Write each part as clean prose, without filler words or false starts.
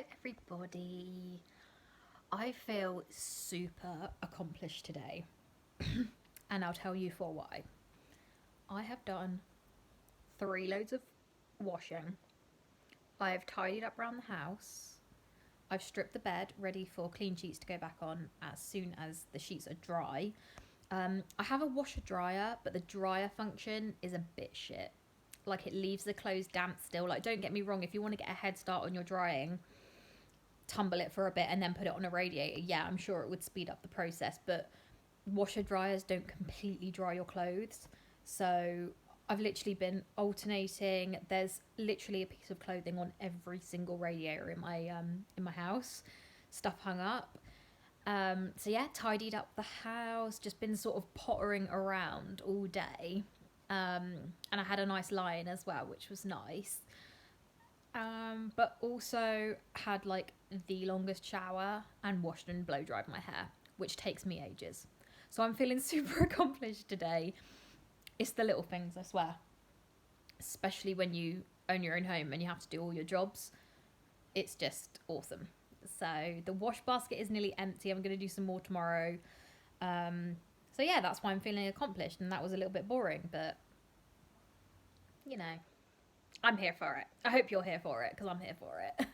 Hello, everybody. I feel super accomplished today, and I'll tell you for why. I have done 3 loads of washing. I have tidied up around the house. I've stripped the bed ready for clean sheets to go back on as soon as the sheets are dry. I have a washer dryer, but the dryer function is a bit shit. Like, it leaves the clothes damp still. Like, don't get me wrong, if you want to get a head start on your drying, tumble it for a bit and then put it on a radiator. Yeah, I'm sure it would speed up the process, but washer dryers don't completely dry your clothes. So I've literally been alternating. There's literally a piece of clothing on every single radiator in my house, stuff hung up. So yeah, tidied up the house, just been sort of pottering around all day. And I had a nice lie-in as well, which was nice. But also had like the longest shower and washed and blow dried my hair, which takes me ages. So I'm feeling super accomplished today. It's the little things, I swear. Especially when you own your own home and you have to do all your jobs. It's just awesome. So the wash basket is nearly empty. I'm going to do some more tomorrow. So yeah, that's why I'm feeling accomplished. And that was a little bit boring, but you know, I'm here for it. I hope you're here for it because I'm here for it.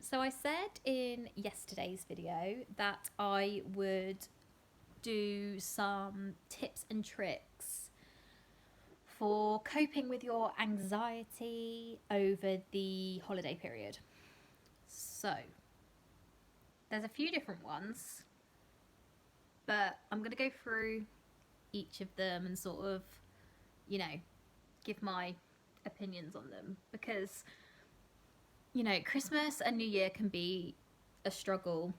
So I said in yesterday's video that I would do some tips and tricks for coping with your anxiety over the holiday period. So there's a few different ones, but I'm going to go through each of them and sort of, give my opinions on them because Christmas and New Year can be a struggle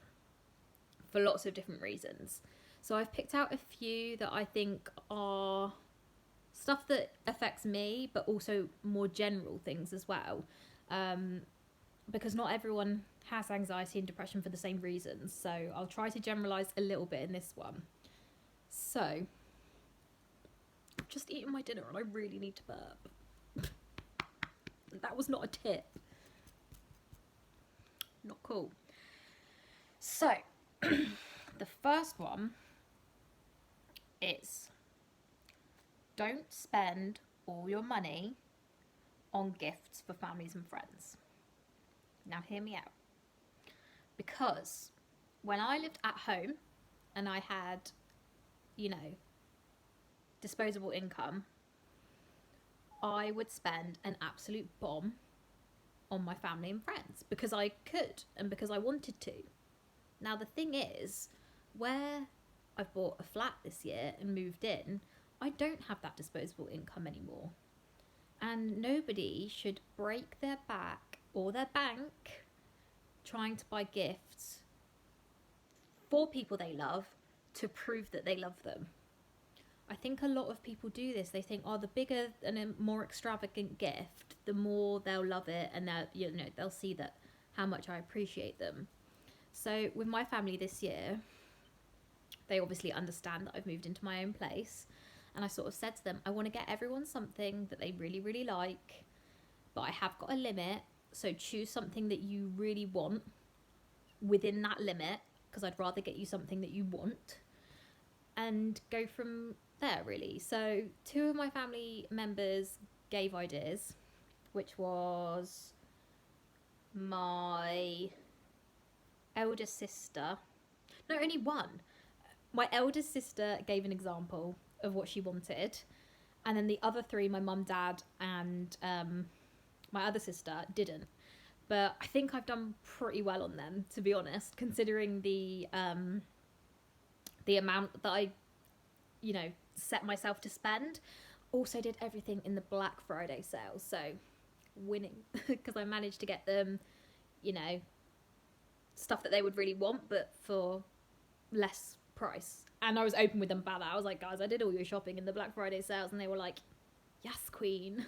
for lots of different reasons. So I've picked out a few that I think are stuff that affects me, but also more general things as well, because not everyone has anxiety and depression for the same reasons. So I'll try to generalize a little bit in this one. So I've just eaten my dinner and I really need to burp. That was not a tip. Not cool. So, the first one is don't spend all your money on gifts for families and friends. Now, hear me out. Because when I lived at home and I had, disposable income, I would spend an absolute bomb on my family and friends because I could and because I wanted to. Now, the thing is, where I've bought a flat this year and moved in, I don't have that disposable income anymore. And nobody should break their back or their bank trying to buy gifts for people they love to prove that they love them. I think a lot of people do this. They think, the bigger and a more extravagant gift, the more they'll love it, and they'll see that how much I appreciate them. So with my family this year, they obviously understand that I've moved into my own place, and I sort of said to them, I want to get everyone something that they really, really like, but I have got a limit. So choose something that you really want within that limit, because I'd rather get you something that you want, and go from there, really. So 2 of my family members gave ideas, which was my eldest sister. No, only one. My eldest sister gave an example of what she wanted, and then the other 3, my mum, dad, and my other sister, didn't. But I think I've done pretty well on them, to be honest, considering the amount that I set myself to spend. Also did everything in the Black Friday sale, so winning because I managed to get them stuff that they would really want but for less price. And I was open with them about that. I was like, guys, I did all your shopping in the Black Friday sales, and they were like, yes, queen.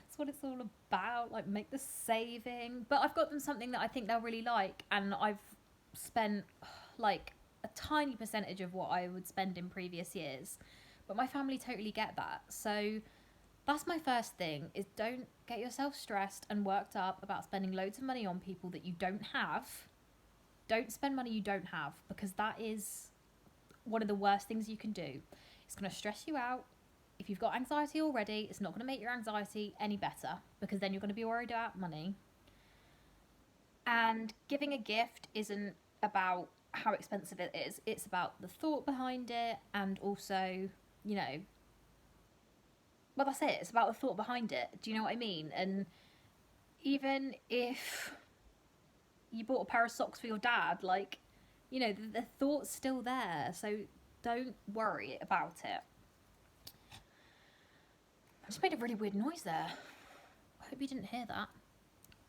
That's what it's all about, like, make the saving. But I've got them something that I think they'll really like, and I've spent like a tiny percentage of what I would spend in previous years, but my family totally get that. So That's my first thing, is don't get yourself stressed and worked up about spending loads of money on people that you don't have. Don't spend money you don't have, because that is one of the worst things you can do. It's going to stress you out. If you've got anxiety already, it's not going to make your anxiety any better, because then you're going to be worried about money. And giving a gift isn't about how expensive it is, it's about the thought behind it, and also, you know, well, that's it. It's about the thought behind it. Do you know what I mean? And even if you bought a pair of socks for your dad, like, you know, the thought's still there. So don't worry about it. I just made a really weird noise there. I hope you didn't hear that.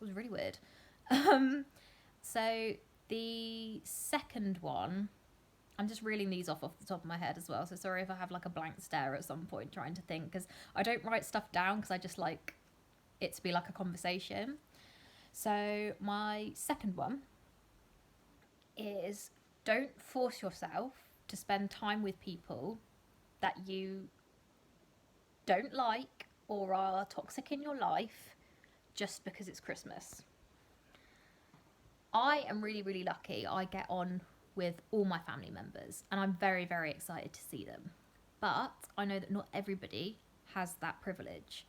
It was really weird. So the second one, I'm just reeling these off the top of my head as well. So sorry if I have like a blank stare at some point trying to think, because I don't write stuff down because I just like it to be like a conversation. So my second one is, don't force yourself to spend time with people that you don't like or are toxic in your life just because it's Christmas. I am really, really lucky. I get on with all my family members and I'm very, very excited to see them. But I know that not everybody has that privilege.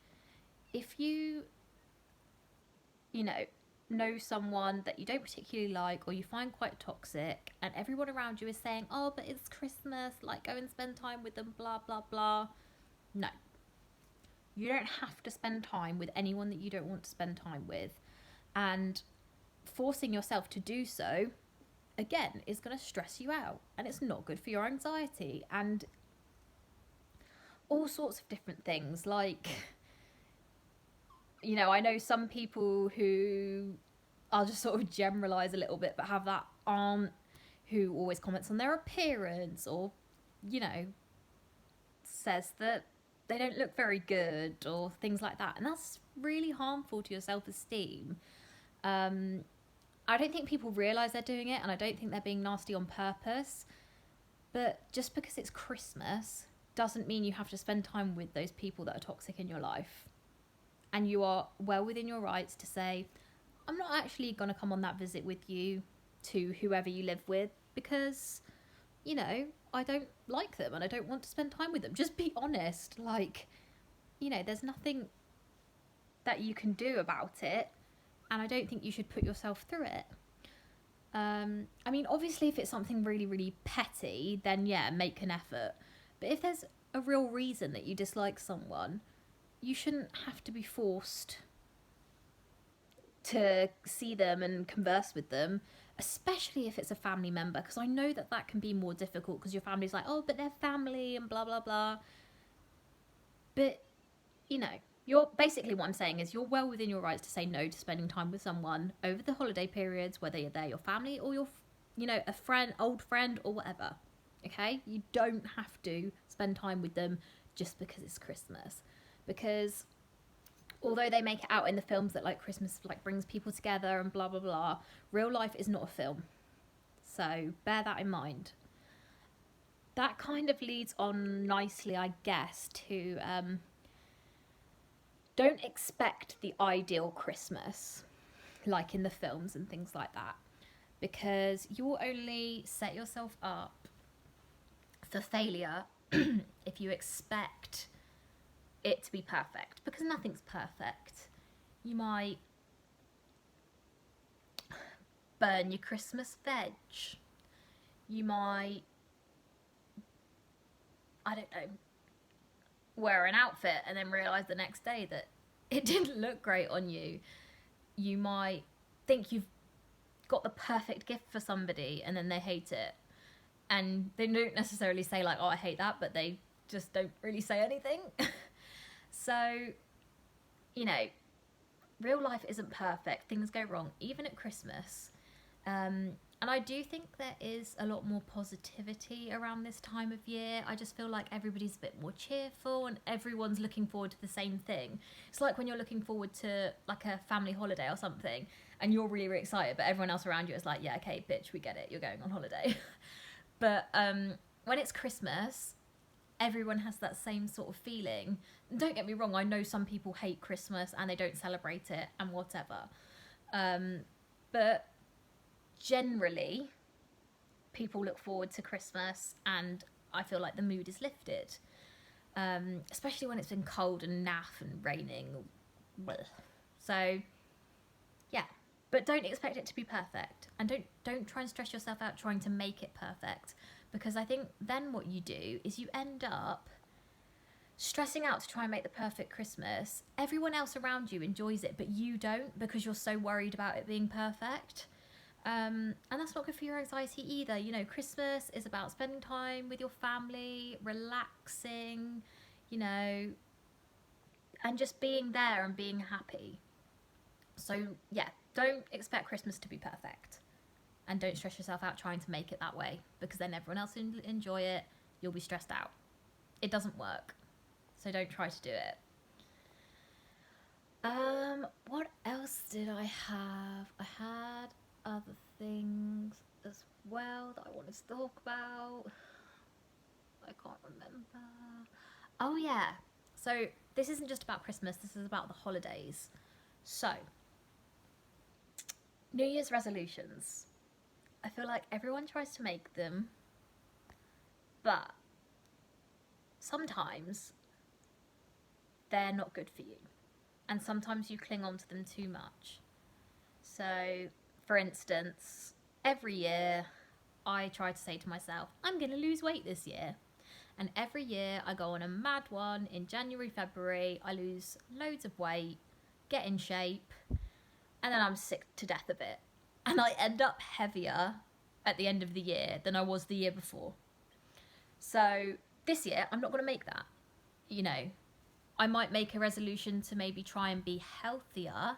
If you know someone that you don't particularly like or you find quite toxic and everyone around you is saying, oh, but it's Christmas, like go and spend time with them, blah, blah, blah. No. You don't have to spend time with anyone that you don't want to spend time with. And forcing yourself to do so, again, is going to stress you out and it's not good for your anxiety and all sorts of different things. Like, you know, I know some people who, I'll just sort of generalize a little bit, but have that aunt who always comments on their appearance or, you know, says that they don't look very good or things like that. And that's really harmful to your self-esteem. I don't think people realise they're doing it and I don't think they're being nasty on purpose. But just because it's Christmas doesn't mean you have to spend time with those people that are toxic in your life. And you are well within your rights to say, I'm not actually going to come on that visit with you to whoever you live with because, you know, I don't like them and I don't want to spend time with them. Just be honest. Like, you know, there's nothing that you can do about it. And I don't think you should put yourself through it. I mean, obviously, if it's something really, really petty, then yeah, make an effort. But if there's a real reason that you dislike someone, you shouldn't have to be forced to see them and converse with them, especially if it's a family member, because I know that that can be more difficult because your family's like, oh, but they're family and blah, blah, blah. But, you know, you're basically, what I'm saying is you're well within your rights to say no to spending time with someone over the holiday periods, whether they're your family or your, you know, a friend, old friend or whatever. Okay? You don't have to spend time with them just because it's Christmas. Because although they make it out in the films that like Christmas like brings people together and blah, blah, blah, real life is not a film. So bear that in mind. That kind of leads on nicely, I guess, to don't expect the ideal Christmas, like in the films and things like that, because you will only set yourself up for failure if you expect it to be perfect, because nothing's perfect. You might burn your Christmas veg. You might, I don't know, wear an outfit and then realise the next day that it didn't look great on you. You might think you've got the perfect gift for somebody and then they hate it. And they don't necessarily say like, oh, I hate that, but they just don't really say anything. So, you know, real life isn't perfect. Things go wrong, even at Christmas. And I do think there is a lot more positivity around this time of year. I just feel like everybody's a bit more cheerful and everyone's looking forward to the same thing. It's like when you're looking forward to like a family holiday or something and you're really, really excited, but everyone else around you is like, yeah, okay, bitch, we get it. You're going on holiday. But when it's Christmas, everyone has that same sort of feeling. Don't get me wrong, I know some people hate Christmas and they don't celebrate it and whatever. But generally, people look forward to Christmas and I feel like the mood is lifted. Especially when it's been cold and naff and raining. So, yeah. But don't expect it to be perfect. And don't try and stress yourself out trying to make it perfect. Because I think then what you do is you end up stressing out to try and make the perfect Christmas. Everyone else around you enjoys it, but you don't because you're so worried about it being perfect. And that's not good for your anxiety either. You know, Christmas is about spending time with your family, relaxing, you know, and just being there and being happy. So, yeah, don't expect Christmas to be perfect. And don't stress yourself out trying to make it that way because then everyone else will enjoy it. You'll be stressed out. It doesn't work. So don't try to do it. What else did I have? I had other things as well that I wanted to talk about. I can't remember. Oh yeah. So this isn't just about Christmas, this is about the holidays. So, New Year's resolutions. I feel like everyone tries to make them, but sometimes they're not good for you. And sometimes you cling on to them too much. So, for instance, every year I try to say to myself, I'm going to lose weight this year. And every year I go on a mad one in January, February. I lose loads of weight, get in shape, and then I'm sick to death of it. And I end up heavier at the end of the year than I was the year before. So this year, I'm not going to make that. You know, I might make a resolution to maybe try and be healthier,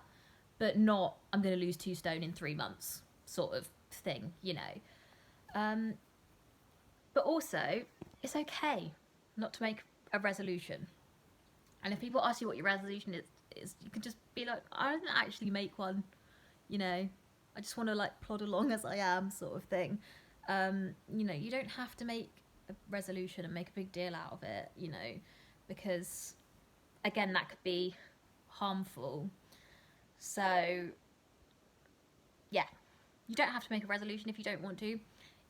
but not, I'm going to lose 2 stone in 3 months sort of thing, you know. But also, it's okay not to make a resolution. And if people ask you what your resolution is you can just be like, I didn't actually make one, you know. I just want to like plod along as I am sort of thing. You know, you don't have to make a resolution and make a big deal out of it, you know, because again, that could be harmful. So, yeah, you don't have to make a resolution if you don't want to.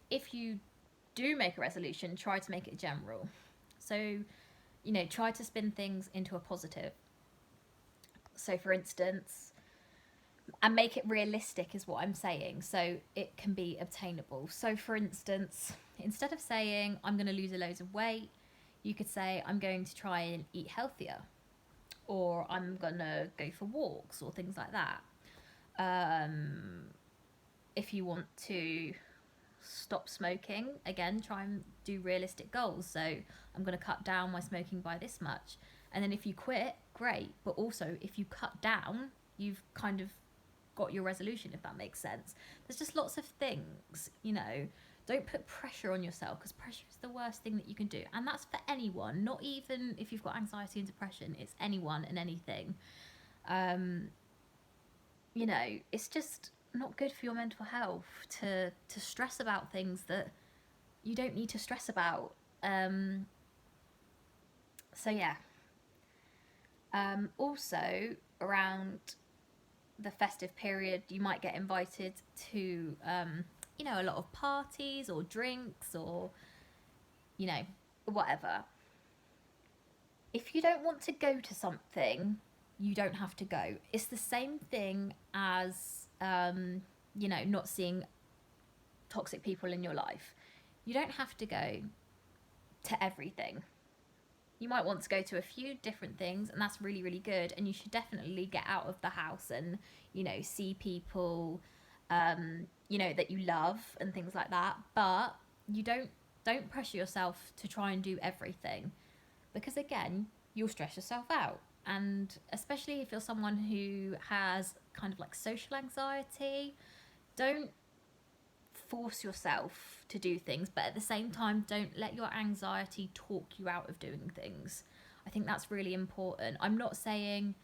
If you do make a resolution, try to make it general. So, you know, try to spin things into a positive. So, for instance, and make it realistic is what I'm saying, so it can be obtainable. So, for instance, instead of saying, I'm going to lose a load of weight, you could say, I'm going to try and eat healthier, or I'm going to go for walks, or things like that. If you want to stop smoking, again, try and do realistic goals. So I'm going to cut down my smoking by this much. And then if you quit, great. But also, if you cut down, you've kind of got your resolution, if that makes sense. There's just lots of things, you know. Don't put pressure on yourself, because pressure is the worst thing that you can do. And that's for anyone, not even if you've got anxiety and depression. It's anyone and anything. You know, it's just not good for your mental health to stress about things that you don't need to stress about. So yeah. Also, around the festive period, you might get invited to, you know, a lot of parties or drinks or, you know, whatever. If you don't want to go to something, you don't have to go. It's the same thing as, you know, not seeing toxic people in your life. You don't have to go to everything. You might want to go to a few different things, and that's really, really good. And you should definitely get out of the house and, you know, see people, you know, that you love and things like that. But you don't pressure yourself to try and do everything, because again, you'll stress yourself out. And especially if you're someone who has kind of like social anxiety, don't force yourself to do things, but at the same time, don't let your anxiety talk you out of doing things. I think that's really important. I'm not saying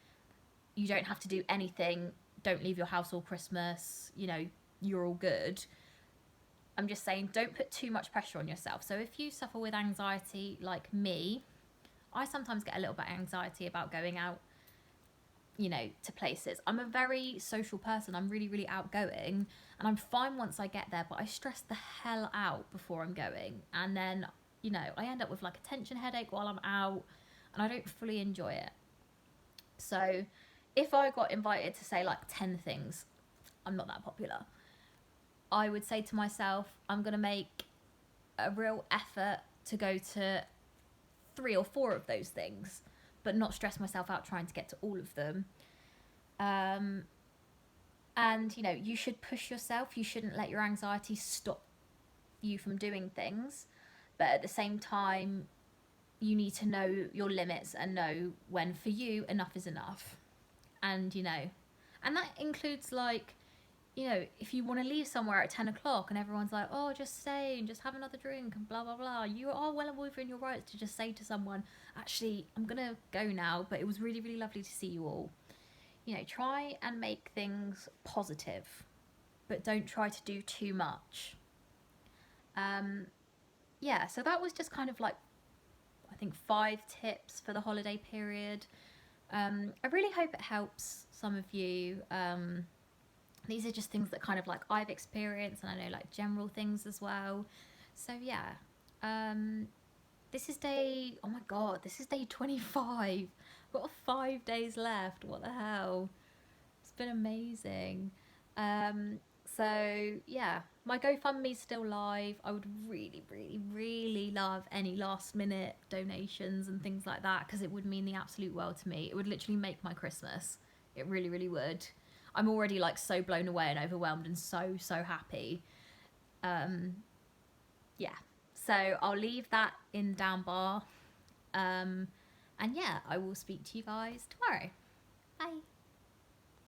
you don't have to do anything, don't leave your house all Christmas, you know, you're all good. I'm just saying, don't put too much pressure on yourself. So if you suffer with anxiety like me, I sometimes get a little bit of anxiety about going out, you know, to places. I'm a very social person. I'm really, really outgoing, and I'm fine once I get there, but I stress the hell out before I'm going. And then, you know, I end up with like a tension headache while I'm out, and I don't fully enjoy it. So if I got invited to say like 10 things, I'm not that popular. I would say to myself, I'm going to make a real effort to go to 3 or 4 of those things, but not stress myself out trying to get to all of them. Um, and, you know, you should push yourself. You shouldn't let your anxiety stop you from doing things. But at the same time, you need to know your limits and know when for you enough is enough. And, you know, and that includes like, you know, if you want to leave somewhere at 10 o'clock and everyone's like, oh, just stay and just have another drink and blah, blah, blah, you are well within your rights to just say to someone, actually, I'm going to go now, but it was really, really lovely to see you all. You know, try and make things positive, but don't try to do too much. Um, yeah, so that was just kind of like, I think, 5 tips for the holiday period. I really hope it helps some of you. These are just things that kind of like I've experienced, and I know like general things as well. So yeah, um, this is day. Oh my god, this is day 25. We've got 5 days left. What the hell? It's been amazing. Um, so yeah, my GoFundMe's still live. I would really, really, really love any last minute donations and things like that, because it would mean the absolute world to me. It would literally make my Christmas. It really, really would. I'm already like so blown away and overwhelmed and so, so happy. Um, yeah. So I'll leave that in down bar. And yeah, I will speak to you guys tomorrow. Bye.